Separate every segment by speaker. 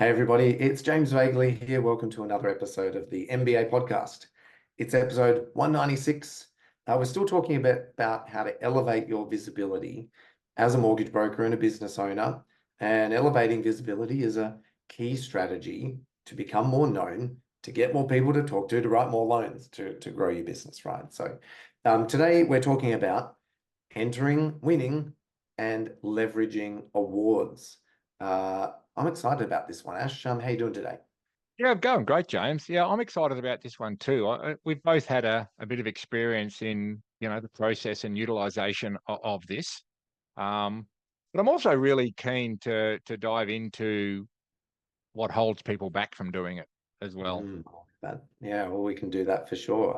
Speaker 1: Hey everybody, it's James Vagley here. Welcome to another episode of the MBA podcast. It's episode 196. We're still talking about how to elevate your visibility as a mortgage broker and a business owner. And elevating visibility is a key strategy to become more known, to get more people to talk to write more loans, to grow your business, right? So today we're talking about entering, winning, and leveraging awards. I'm excited about this one. Ash, how you doing today?
Speaker 2: Yeah, I'm going great, James. Yeah, I'm excited about this one too. We've both had a bit of experience in, the process and utilization of this. But I'm also really keen to dive into what holds people back from doing it as well.
Speaker 1: Yeah, well, we can do that for sure.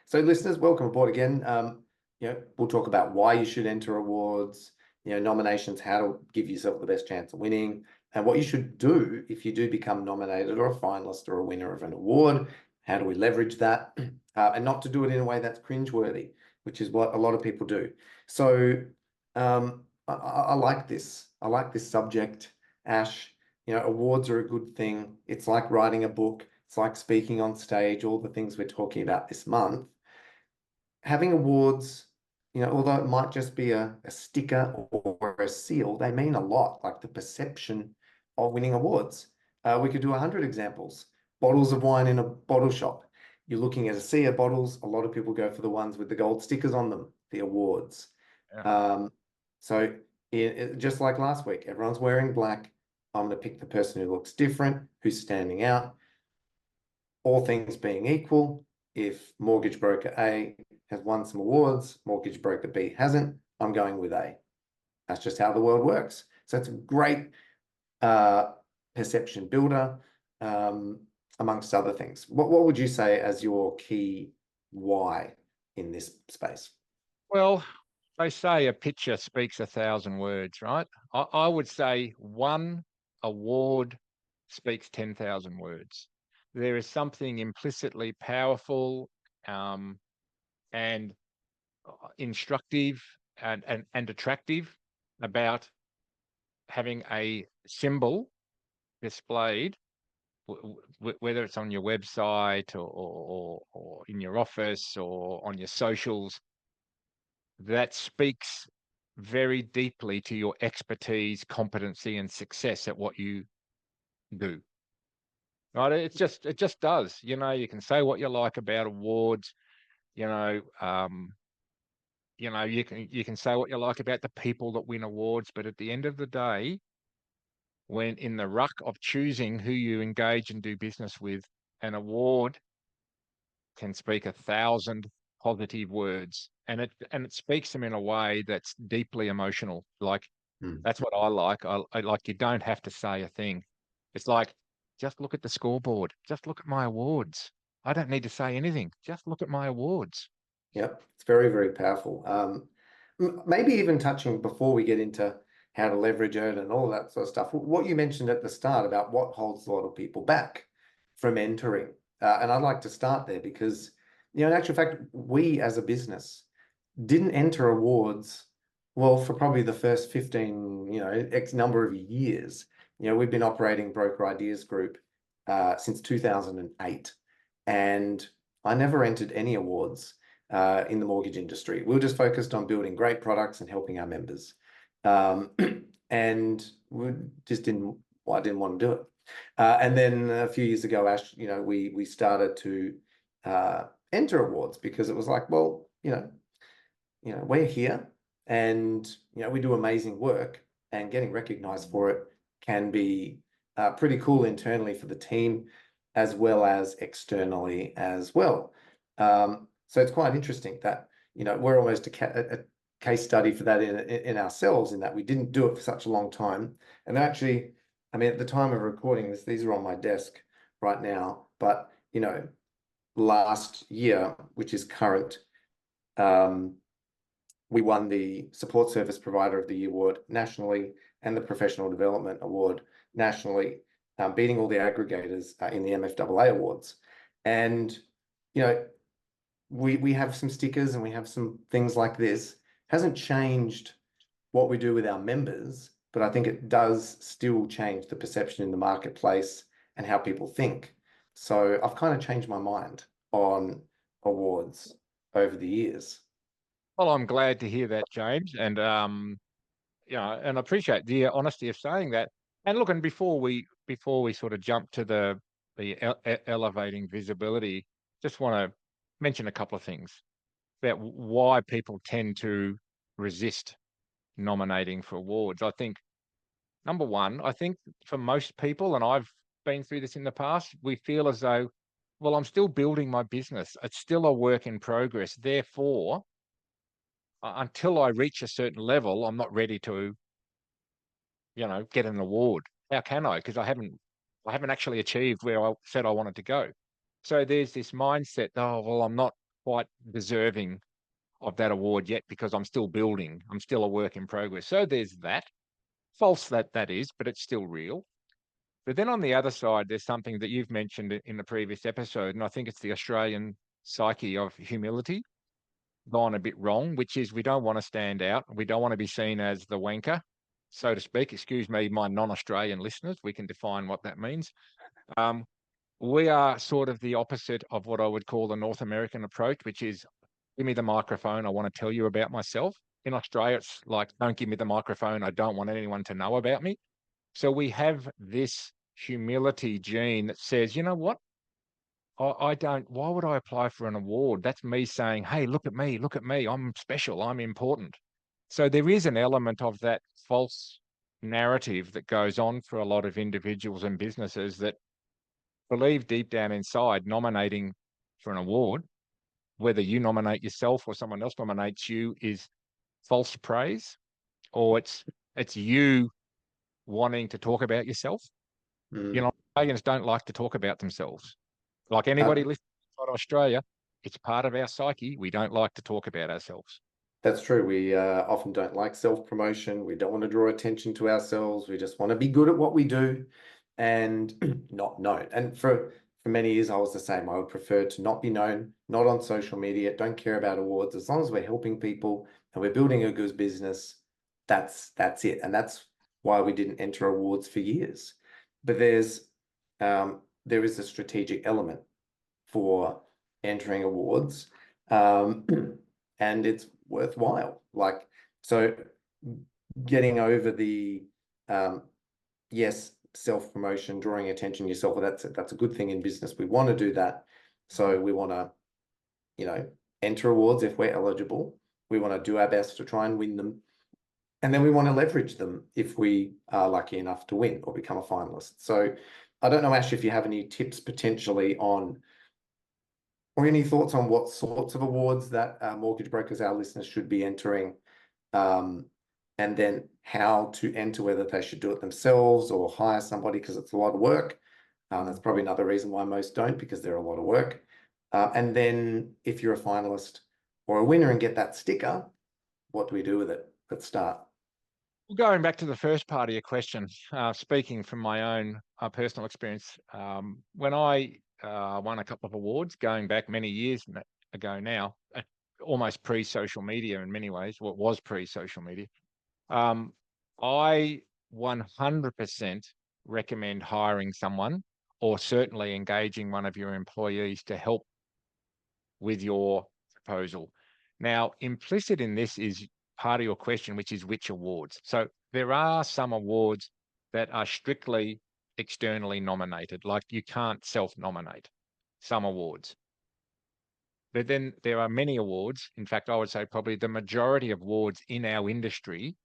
Speaker 1: So listeners, welcome aboard again. We'll talk about why you should enter awards, nominations, how to give yourself the best chance of winning, and what you should do if you do become nominated or a finalist or a winner of an award. How do we leverage that? And not to do it in a way that's cringeworthy, which is what a lot of people do. So I like this. I like this subject, Ash. Awards are a good thing. It's like writing a book. It's like speaking on stage, all the things we're talking about this month. Having awards, although it might just be a sticker or a seal, they mean a lot, like the perception of winning awards. We could do 100 examples. Bottles of wine in a bottle shop. You're looking at a sea of bottles. A lot of people go for the ones with the gold stickers on them, the awards.
Speaker 2: Yeah.
Speaker 1: So just like last week, everyone's wearing black. I'm going to pick the person who looks different, who's standing out. All things being equal, if mortgage broker A has won some awards, mortgage broker B hasn't, I'm going with A. That's just how the world works. So it's a great perception builder, amongst other things. What would you say as your key why in this space?
Speaker 2: Well, they say a picture speaks 1,000 words, right? I would say one award speaks 10,000 words. There is something implicitly powerful, and instructive and attractive about having a symbol displayed, whether it's on your website or in your office or on your socials, that speaks very deeply to your expertise, competency, and success at what you do. Right? It just does. You can say what you like about awards. You know, um, you can say what you like about the people that win awards, but at the end of the day, when in the ruck of choosing who you engage and do business with, an award can speak 1,000 positive words, and it speaks them in a way that's deeply emotional. Like,
Speaker 1: Hmm.
Speaker 2: that's what I like. I like, you don't have to say a thing. It's like, just look at the scoreboard. Just look at my awards. I don't need to say anything. Just look at my awards.
Speaker 1: Yep, it's very, very powerful. Maybe even touching before we get into how to leverage it and all that sort of stuff. What you mentioned at the start about what holds a lot of people back from entering, and I'd like to start there because, in actual fact, we as a business didn't enter awards, well, for probably the first 15, X number of years. We've been operating Broker Ideas Group since 2008, and I never entered any awards in the mortgage industry. We were just focused on building great products and helping our members. Um, and we just didn't, well, I didn't want to do it. And then a few years ago, Ash, we started to enter awards because it was like, well, we're here and, we do amazing work, and getting recognized for it can be pretty cool internally for the team as well as externally as well. So it's quite interesting that, we're almost a case study for that in ourselves, in that we didn't do it for such a long time. And actually, I mean, at the time of recording this, these are on my desk right now, but, last year, which is current, we won the Support Service Provider of the Year award nationally and the Professional Development Award nationally, beating all the aggregators in the MFAA awards. And, we have some stickers and we have some things like this. Hasn't changed what we do with our members. but I think it does still change the perception in the marketplace and how people think. So I've kind of changed my mind on awards over the years.
Speaker 2: Well, I'm glad to hear that, James, and and I appreciate the honesty of saying that. And look, and before we sort of jump to the elevating visibility, just want to mention a couple of things about why people tend to resist nominating for awards. I think number one, I think for most people, and I've been through this in the past, we feel as though, well, I'm still building my business. It's still a work in progress. Therefore, until I reach a certain level, I'm not ready to, get an award. How can I? Because I haven't actually achieved where I said I wanted to go. So there's this mindset, oh, well, I'm not quite deserving of that award yet because I'm still building. I'm still a work in progress. So there's that. False that is, but it's still real. But then on the other side, there's something that you've mentioned in the previous episode, and I think it's the Australian psyche of humility gone a bit wrong, which is we don't want to stand out. We don't want to be seen as the wanker, so to speak. Excuse me, my non-Australian listeners. We can define what that means. Um, we are sort of the opposite of what I would call the North American approach, which is give me the microphone. I want to tell you about myself. In Australia, it's like, don't give me the microphone. I don't want anyone to know about me. So we have this humility gene that says, you know what? I don't, why would I apply for an award? That's me saying, hey, look at me. I'm special. I'm important. So there is an element of that false narrative that goes on for a lot of individuals and businesses that believe deep down inside nominating for an award, whether you nominate yourself or someone else nominates you, is false praise, or it's you wanting to talk about yourself.
Speaker 1: Mm.
Speaker 2: Australians don't like to talk about themselves. Like
Speaker 1: Uh,
Speaker 2: anybody listening outside Australia, it's part of our psyche. We don't like to talk about ourselves.
Speaker 1: That's true. We often don't like self-promotion. We don't want to draw attention to ourselves. We just want to be good at what we do and not known. And for many years, I was the same. I would prefer to not be known, not on social media, don't care about awards. As long as we're helping people and we're building a good business, that's it. And that's why we didn't enter awards for years. But there is a strategic element for entering awards. Um, and it's worthwhile. Like, so getting over the yes, self-promotion, drawing attention to yourself, well, that's a good thing in business. We want to do that. So we want to, enter awards if we're eligible. We want to do our best to try and win them. And then we want to leverage them if we are lucky enough to win or become a finalist. So I don't know, Ash, if you have any tips potentially on or any thoughts on what sorts of awards that mortgage brokers, our listeners, should be entering, and then how to enter, whether they should do it themselves or hire somebody because it's a lot of work. That's probably another reason why most don't, because they're a lot of work. And then if you're a finalist or a winner and get that sticker, what do we do with it? Let's start.
Speaker 2: Well, going back to the first part of your question, speaking from my own personal experience, when I won a couple of awards going back many years ago now, almost pre-social media in many ways, what was pre-social media, I 100% recommend hiring someone or certainly engaging one of your employees to help with your proposal. Now, implicit in this is part of your question, which is which awards. So there are some awards that are strictly externally nominated, like you can't self-nominate some awards. But then there are many awards. In fact, I would say probably the majority of awards in our industry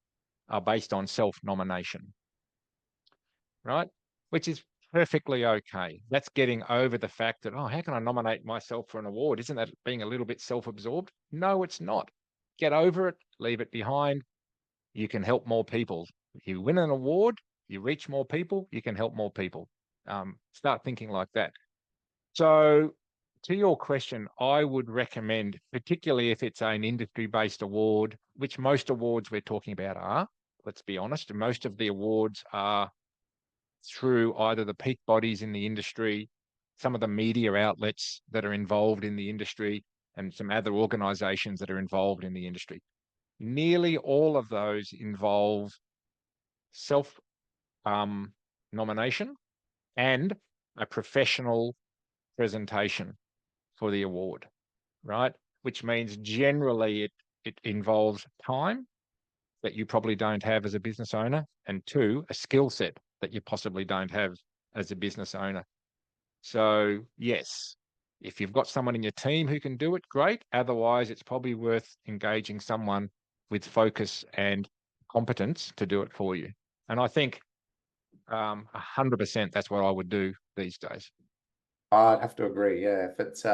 Speaker 2: are based on self-nomination, right? Which is perfectly okay. That's getting over the fact that, oh, how can I nominate myself for an award? Isn't that being a little bit self-absorbed? No, it's not. Get over it, leave it behind. You can help more people. If you win an award, you reach more people, you can help more people. Start thinking like that. So to your question, I would recommend, particularly if it's an industry-based award, which most awards we're talking about are, let's be honest, most of the awards are through either the peak bodies in the industry, some of the media outlets that are involved in the industry, and some other organizations that are involved in the industry. Nearly all of those involve self nomination and a professional presentation for the award, right? Which means generally it involves time that you probably don't have as a business owner, and two, a skill set that you possibly don't have as a business owner. So yes, if you've got someone in your team who can do it, great. Otherwise, it's probably worth engaging someone with focus and competence to do it for you. And I think 100% that's what I would do these days.
Speaker 1: I'd have to agree. Yeah, if it's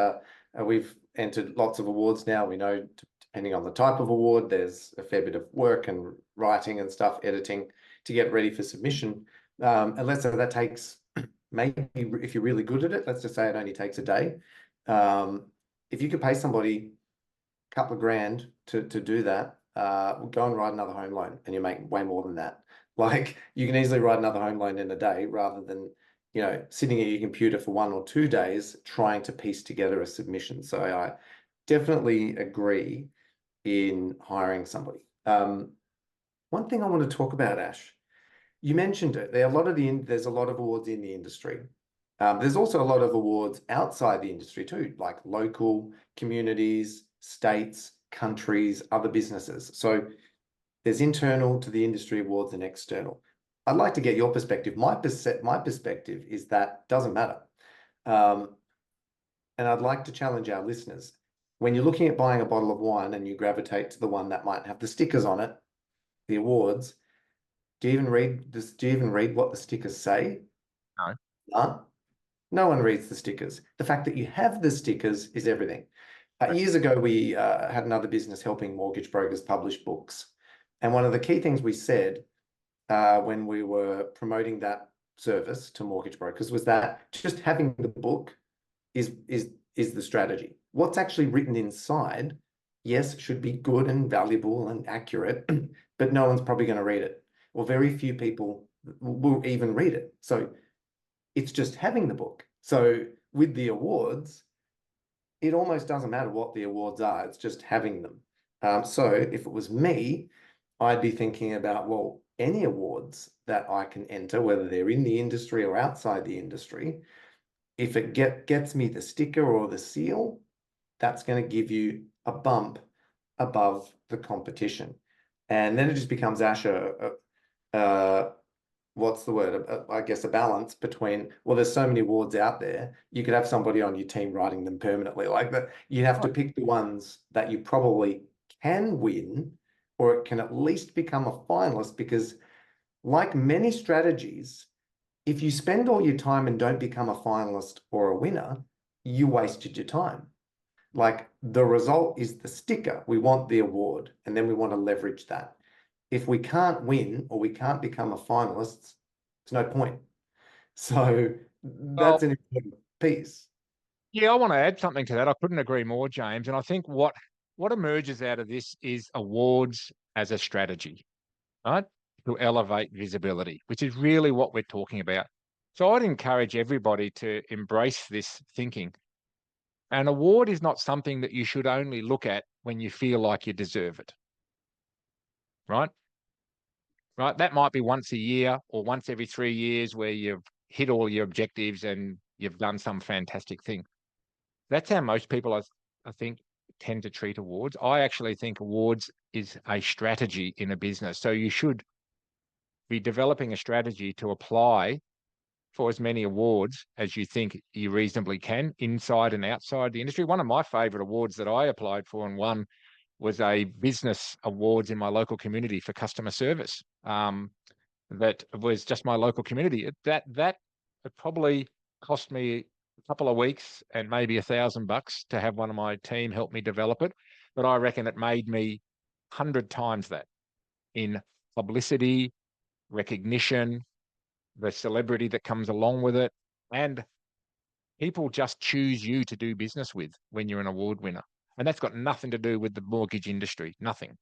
Speaker 1: we've entered lots of awards now. We know depending on the type of award, there's a fair bit of work and writing and stuff, editing to get ready for submission. And let's say that takes maybe if you're really good at it, let's just say it only takes a day. If you could pay somebody a couple of grand to do that, go and write another home loan, and you make way more than that. Like you can easily write another home loan in a day rather than sitting at your computer for 1 or 2 days trying to piece together a submission. So I definitely agree in hiring somebody. One thing I want to talk about, Ash, you mentioned it. There's a lot of awards in the industry. There's also a lot of awards outside the industry too, like local communities, states, countries, other businesses. So there's internal to the industry awards and external. I'd like to get your perspective. My perspective is that doesn't matter. And I'd like to challenge our listeners. When you're looking at buying a bottle of wine and you gravitate to the one that might have the stickers on it, the awards, do you even read this? Do you even read what the stickers say?
Speaker 2: No.
Speaker 1: No. No one reads the stickers. The fact that you have the stickers is everything. Years ago, we had another business helping mortgage brokers publish books. And one of the key things we said when we were promoting that service to mortgage brokers was that just having the book is the strategy. What's actually written inside, yes, should be good and valuable and accurate, but no one's probably going to read it, or very few people will even read it. So it's just having the book. So with the awards, it almost doesn't matter what the awards are, it's just having them. So if it was me, I'd be thinking about, well, any awards that I can enter, whether they're in the industry or outside the industry, if it gets me the sticker or the seal, that's going to give you a bump above the competition. And then it just becomes, Ash, what's the word? I guess a balance between, well, there's so many awards out there. You could have somebody on your team writing them permanently like that. You have to pick the ones that you probably can win, or it can at least become a finalist, because like many strategies, if you spend all your time and don't become a finalist or a winner, you wasted your time. Like the result is the sticker. We want the award, and then we want to leverage that. If we can't win or we can't become a finalist, there's no point. So
Speaker 2: Well,
Speaker 1: that's an important piece.
Speaker 2: yeah, I want to add something to that. I couldn't agree more, James. And I think what emerges out of this is awards as a strategy, right? To elevate visibility, which is really what we're talking about. So I'd encourage everybody to embrace this thinking. An award is not something that you should only look at when you feel like you deserve it, right? Right. That might be once a year or once every 3 years where you've hit all your objectives and you've done some fantastic thing. That's how most people, I think, tend to treat awards. I actually think awards is a strategy in a business. So you should be developing a strategy to apply for as many awards as you think you reasonably can inside and outside the industry. One of my favorite awards that I applied for and won was a business awards in my local community for customer service. That was just my local community. That it probably cost me a couple of weeks and maybe $1,000 to have one of my team help me develop it. But I reckon it made me 100 times that in publicity, recognition, the celebrity that comes along with it, and people just choose you to do business with when you're an award winner. And that's got nothing to do with the mortgage industry, nothing.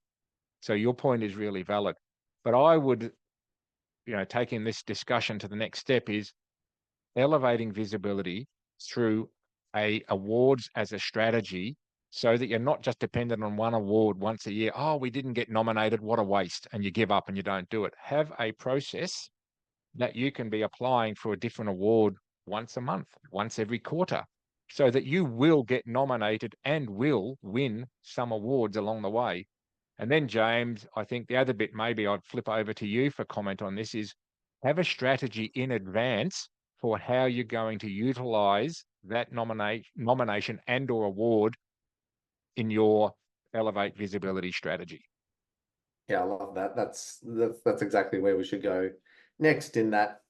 Speaker 2: So your point is really valid. But I would, taking this discussion to the next step is elevating visibility through a awards as a strategy so that you're not just dependent on one award once a year. Oh, we didn't get nominated. What a waste. And you give up and you don't do it. Have a process that you can be applying for a different award once a month, once every quarter, so that you will get nominated and will win some awards along the way. And then, James, I think the other bit, maybe I'd flip over to you for comment on this, is have a strategy in advance for how you're going to utilize that nomination and or award in your Elevate Visibility strategy.
Speaker 1: Yeah, I love that. That's exactly where we should go next in that.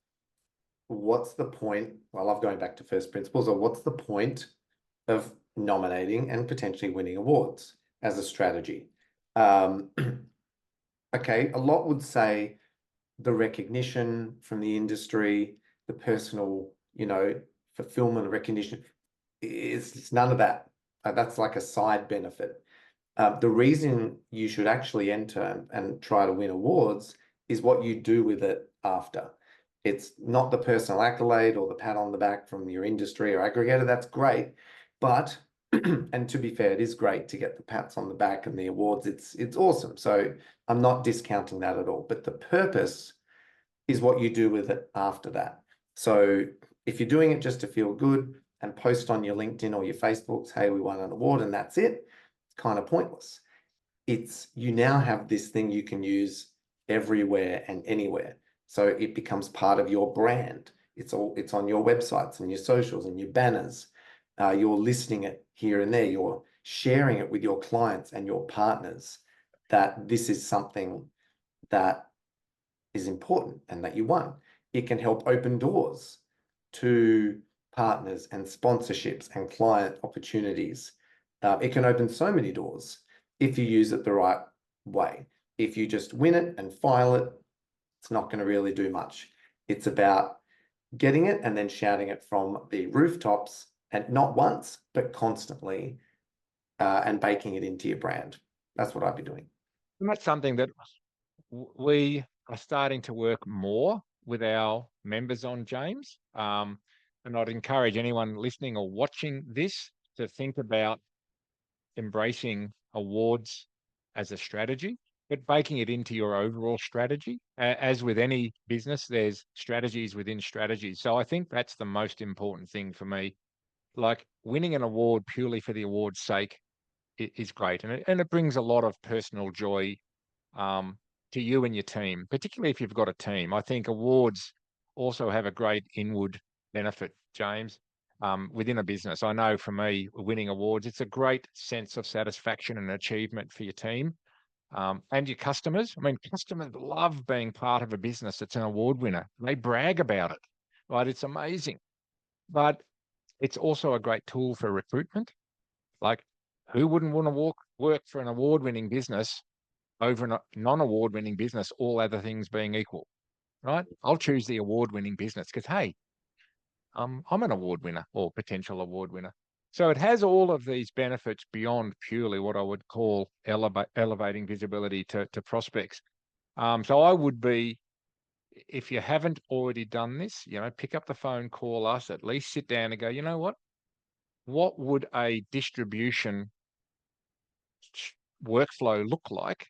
Speaker 1: What's the point? I love going back to first principles, or what's the point of nominating and potentially winning awards as a strategy? Okay, a lot would say the recognition from the industry, the personal, fulfillment, recognition. It's none of that. That's like a side benefit. The reason you should actually enter and try to win awards is what you do with it after. It's not the personal accolade or the pat on the back from your industry or aggregator. That's great. But, and to be fair, it is great to get the pats on the back and the awards. It's awesome. So I'm not discounting that at all. But the purpose is what you do with it after that. So if you're doing it just to feel good and post on your LinkedIn or your Facebooks, hey, we won an award and that's it, it's kind of pointless. You now have this thing you can use everywhere and anywhere. So it becomes part of your brand. It's on your websites and your socials and your banners. You're listing it here and there. You're sharing it with your clients and your partners that this is something that is important and that you won. It can help open doors to partners and sponsorships and client opportunities. It can open so many doors if you use it the right way. If you just win it and file it, it's not going to really do much. It's about getting it and then shouting it from the rooftops, and not once, but constantly, and baking it into your brand. That's what I'd be doing.
Speaker 2: And that's something that we are starting to work more with our members on, James. And I'd encourage anyone listening or watching this to think about embracing awards as a strategy, but baking it into your overall strategy. As with any business, there's strategies within strategies. So I think that's the most important thing for me. Like winning an award purely for the award's sake is great. And it brings a lot of personal joy to you and your team, particularly if you've got a team. I think awards also have a great inward benefit, James, within a business. I know for me, winning awards, it's a great sense of satisfaction and achievement for your team and your customers. I mean, customers love being part of a business that's an award winner. They brag about it, right? It's amazing. But it's also a great tool for recruitment. Like, who wouldn't want to work for an award-winning business over a non-award-winning business, all other things being equal, right? I'll choose the award-winning business because, hey, I'm an award winner or potential award winner. So it has all of these benefits beyond purely what I would call elevating visibility to prospects. So I would be, if you haven't already done this, pick up the phone, call us, at least sit down and go, you know what would a distribution workflow look like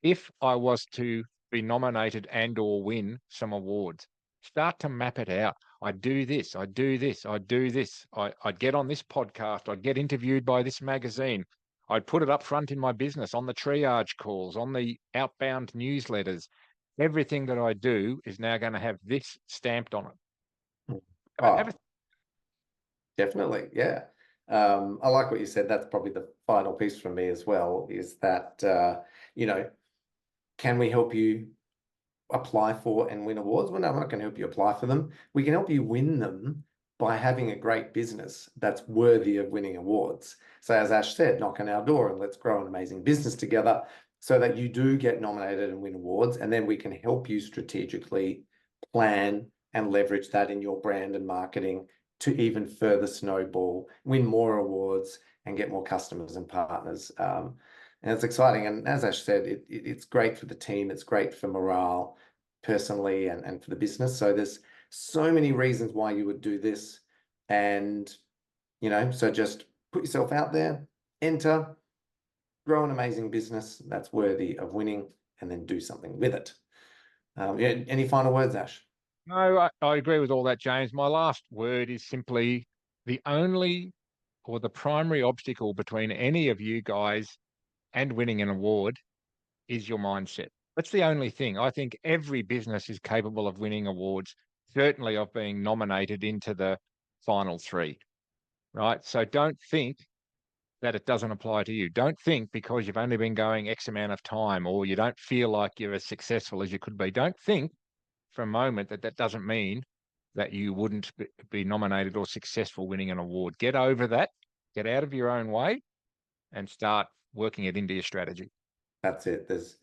Speaker 2: if I was to be nominated and or win some awards? Start to map it out. I do this, I do this, I do this. I'd get on this podcast, I'd get interviewed by this magazine. I'd put it up front in my business, on the triage calls, on the outbound newsletters. Everything that I do is now going to have this stamped on it. Have
Speaker 1: Oh, definitely. Yeah. I like what you said. That's probably the final piece for me as well, is that, can we help you apply for and win awards? Well, no, I'm not going to help you apply for them. We can help you win them by having a great business that's worthy of winning awards. So as Ash said, knock on our door and let's grow an amazing business together so that you do get nominated and win awards. And then we can help you strategically plan and leverage that in your brand and marketing to even further snowball, win more awards and get more customers and partners. And it's exciting. And as Ash said, it's great for the team. It's great for morale personally and for the business. So there's so many reasons why you would do this. And, so just put yourself out there, enter, grow an amazing business that's worthy of winning, and then do something with it. Yeah, any final words, Ash?
Speaker 2: No, I agree with all that, James. My last word is simply the only or the primary obstacle between any of you guys and winning an award is your mindset. That's the only thing. I think every business is capable of winning awards, certainly of being nominated into the final three, right? So don't think that it doesn't apply to you. Don't think because you've only been going X amount of time or you don't feel like you're as successful as you could be. Don't think for a moment that that doesn't mean that you wouldn't be nominated or successful winning an award. Get over that, get out of your own way, and start working it into your strategy.
Speaker 1: That's it. There's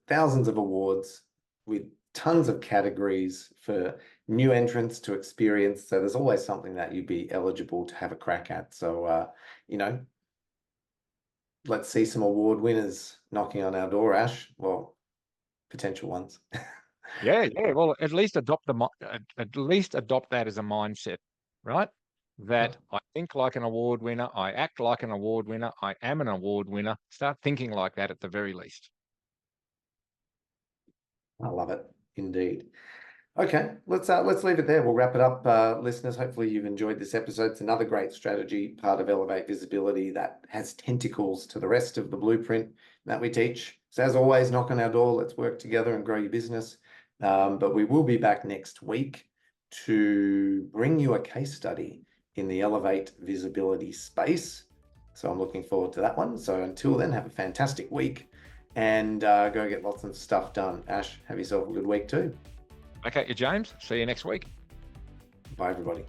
Speaker 1: thousands of awards with tons of categories for new entrants to experience. So there's always something that you'd be eligible to have a crack at. So you know, let's see some award winners knocking on our door, Ash. Well, potential ones.
Speaker 2: Yeah, yeah. Well, at least at least adopt that as a mindset, right? That I think like an award winner, I act like an award winner, I am an award winner. Start thinking like that at the very least.
Speaker 1: I love it, indeed. Okay, let's leave it there. We'll wrap it up, listeners. Hopefully you've enjoyed this episode. It's another great strategy, part of Elevate Visibility that has tentacles to the rest of the blueprint that we teach. So as always, knock on our door. Let's work together and grow your business. But we will be back next week to bring you a case study in the Elevate Visibility space. So I'm looking forward to that one. So until then, have a fantastic week and go get lots of stuff done. Ash, have yourself a good week too.
Speaker 2: Okay, James. See you next week.
Speaker 1: Bye, everybody.